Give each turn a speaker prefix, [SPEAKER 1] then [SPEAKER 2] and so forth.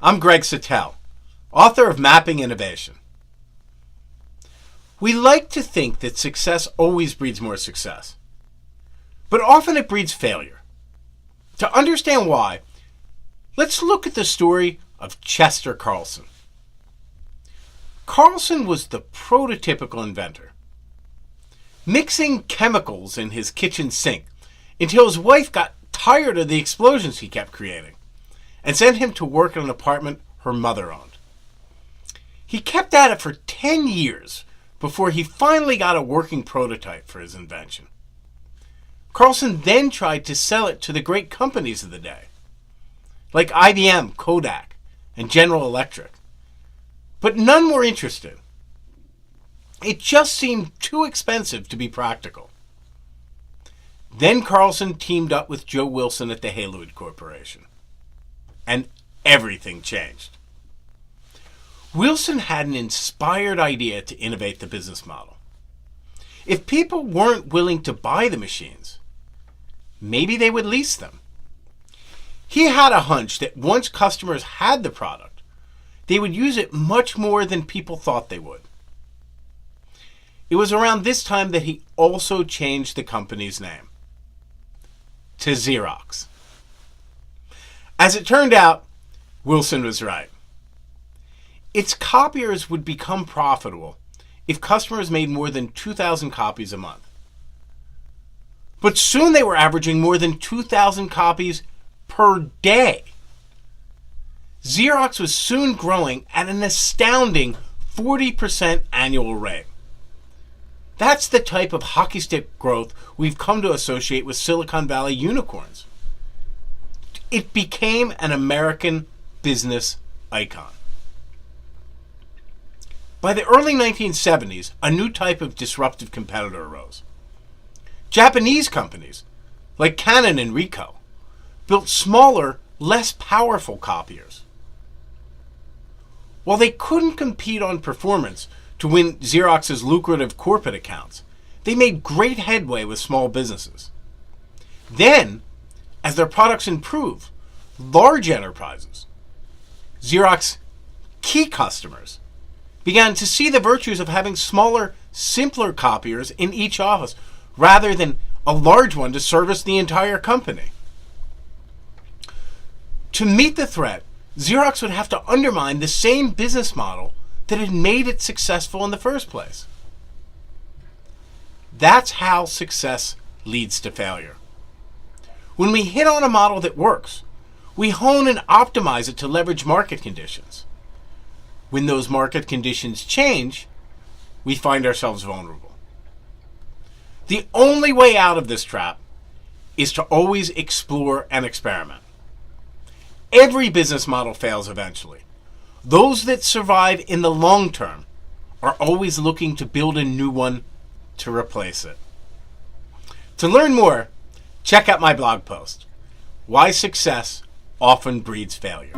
[SPEAKER 1] I'm Greg Satell, author of Mapping Innovation. We like to think that success always breeds more success, but often it breeds failure. To understand why, let's look at the story of Chester Carlson. Carlson was the prototypical inventor, mixing chemicals in his kitchen sink until his wife got tired of the explosions he kept creating and sent him to work in an apartment her mother owned. He kept at it for 10 years before he finally got a working prototype for his invention. Carlson then tried to sell it to the great companies of the day, like IBM, Kodak, and General Electric. But none were interested. It just seemed too expensive to be practical. Then Carlson teamed up with Joe Wilson at the Haywood Corporation, and everything changed. Wilson had an inspired idea to innovate the business model. If people weren't willing to buy the machines, maybe they would lease them. He had a hunch that once customers had the product, they would use it much more than people thought they would. It was around this time that he also changed the company's name to Xerox. As it turned out, Wilson was right. Its copiers would become profitable if customers made more than 2,000 copies a month. But soon they were averaging more than 2,000 copies per day. Xerox was soon growing at an astounding 40% annual rate. That's the type of hockey stick growth we've come to associate with Silicon Valley unicorns. It became an American business icon. By the early 1970s, a new type of disruptive competitor arose. Japanese companies, like Canon and Ricoh, built smaller, less powerful copiers. While they couldn't compete on performance to win Xerox's lucrative corporate accounts, they made great headway with small businesses. Then, as their products improved, large enterprises, Xerox key customers, began to see the virtues of having smaller, simpler copiers in each office rather than a large one to service the entire company. To meet the threat, Xerox would have to undermine the same business model that had made it successful in the first place. That's how success leads to failure. When we hit on a model that works, we hone and optimize it to leverage market conditions. When those market conditions change, we find ourselves vulnerable. The only way out of this trap is to always explore and experiment. Every business model fails eventually. Those that survive in the long term are always looking to build a new one to replace it. To learn more, check out my blog post, Why Success Often Breeds Failure.